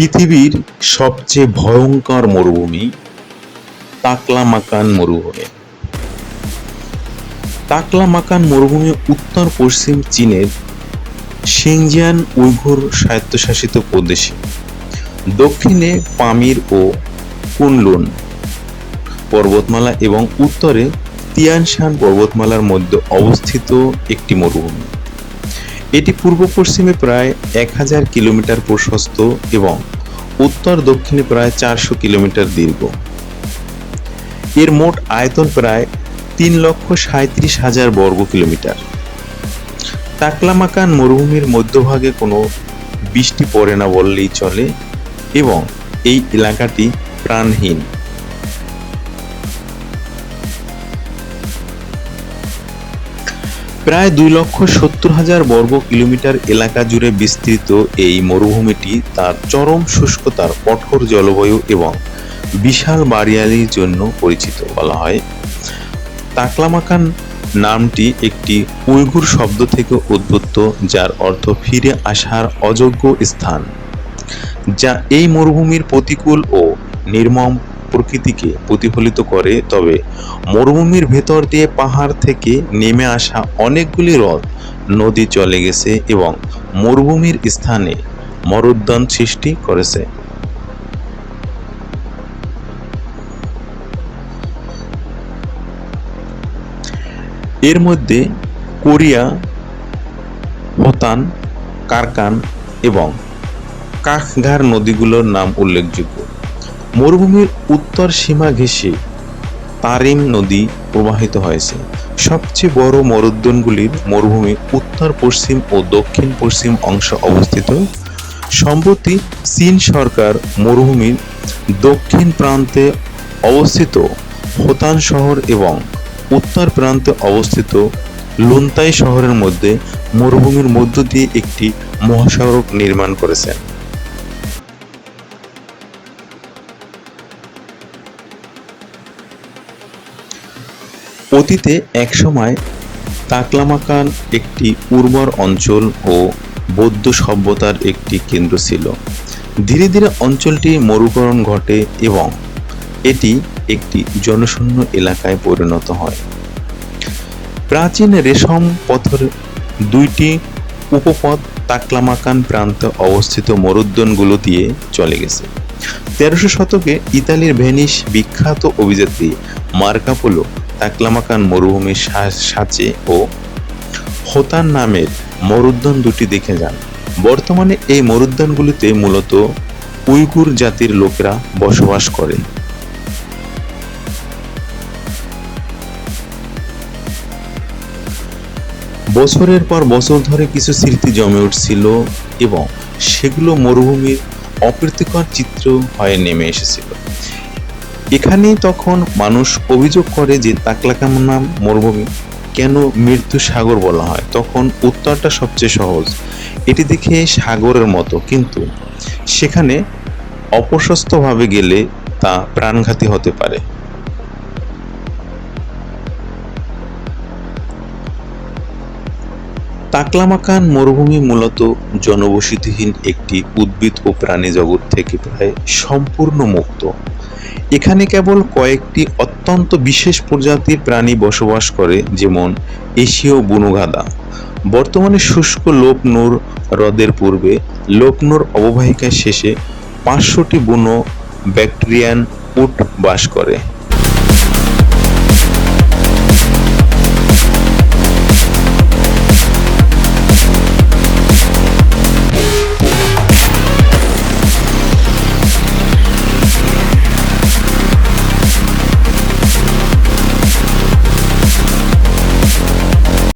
পৃথিবীর সবচেয়ে ভয়ঙ্কর মরুভূমি তাকলামাকান মরুভূমি। তাকলামাকান মরুভূমি উত্তর পশ্চিম চীনের শিনজিয়াং উইঘুর স্বায়ত্তশাসিত প্রদেশে, দক্ষিণে পামির ও কুনলুন পর্বতমালা এবং উত্তরে তিয়ান শান পর্বতমালার মধ্যে অবস্থিত একটি মরুভূমি। এটি পূর্ব পশ্চিমে প্রায় 1000 কিলোমিটার প্রশস্ত এবং উত্তর দক্ষিণে প্রায় 400 কিলোমিটার দীর্ঘ। এর মোট আয়তন প্রায় 3,37,000 বর্গ কিলোমিটার। তাকলামাকান মরুভূমির মধ্যভাগে কোনো বৃষ্টি পড়ে না বললেই চলে এবং এই এলাকাটি প্রাণহীন। প্রায় 2,70,000 বর্গ কিলোমিটার এলাকা জুড়ে বিস্তৃত এই মরুভূমিটি তার চরম শুষ্কতার, কঠোর জলবায়ু এবং বিশাল বাড়িয়ালির জন্য পরিচিত। বলা হয় তাকলামাকান নামটি একটি উইঘুর শব্দ থেকে উদ্ভূত, যার অর্থ ফিরে আসার অযোগ্য স্থান, যা এই মরুভূমির প্রতিকূল ও নির্মম প্রকৃতিকে প্রতিফলিত করে। তবে মরুভূমির ভেতর দিয়ে পাহাড় থেকে নেমে আসা অনেকগুলি হ্রদ নদী চলে গেছে এবং মরুভূমির স্থানে মরুদ্যান সৃষ্টি করেছে। এর মধ্যে কোরিয়া, হোতান, কারকান এবং কাখঘার নদীগুলোর নাম উল্লেখযোগ্য। মরুভূমির উত্তর সীমা ঘেঁষে তারিম নদী প্রবাহিত হয়েছে। সবচেয়ে বড় মরুদ্যানগুলির মরুভূমি উত্তর পশ্চিম ও দক্ষিণ পশ্চিম অংশ অবস্থিত। সম্প্রতি চীন সরকার মরুভূমির দক্ষিণ প্রান্তে অবস্থিত হোতান শহর এবং উত্তর প্রান্তে অবস্থিত লুনতাই শহরের মধ্যে মরুভূমির মধ্য দিয়ে একটি মহাসড়ক নির্মাণ করেছে। অতীতে একসময় তাকলামাকান একটি উর্বর অঞ্চল ও বৌদ্ধ সভ্যতার একটি কেন্দ্র ছিল। ধীরে ধীরে অঞ্চলটি মরুকরণ ঘটে এবং এটি একটি জনশূন্য এলাকায় পরিণত হয়। প্রাচীন রেশম পথের 2টি উপপথ তাকলামাকান প্রান্তে অবস্থিত মরুদ্যানগুলো দিয়ে চলে গেছে। 1300 শতকে ইতালির ভেনিস বিখ্যাত অভিযাত্রী মার্কো পোলো তাকলামাকান মরুভূমির সাঁচে ও হোতান নামের মরুদ্যান দুটি দেখে যান। বর্তমানে এই মরুদ্যানগুলিতে মূলত উইঘুর জাতির লোকেরা বসবাস করে। বছরের পর বছর ধরে কিছু স্মৃতি জমে উঠছিল এবং সেগুলো মরুভূমির অপ্রীতিকর চিত্র হয়ে নেমে এসেছিল। এখানেই তখন মানুষ অভিযোগ করে যে তাকলামাকান মরুভূমি কেন মৃত্যু সাগর বলা হয়। তখন উত্তরটা সবচেয়ে সহজ, এটি দেখে সাগরের মতো, কিন্তু সেখানে অপ্রশস্তভাবে গেলে তা প্রাণঘাতী হতে পারে। তাকলামাকান মরুভূমি মূলত জনবসতিহীন একটি উদ্ভিদ ও প্রাণী জগৎ থেকে প্রায় সম্পূর্ণ মুক্ত। এখানে কেবল কয়েকটি অত্যন্ত বিশেষ প্রজাতির প্রাণী বসবাস করে, যেমন এশীয় বুনো গাধা। বর্তমানে শুষ্ক লোপনুর হ্রদের পূর্বে লোপনুর অববাহিকার শেষে 500টি বুনো ব্যাকট্রিয়ান উট বাস করে।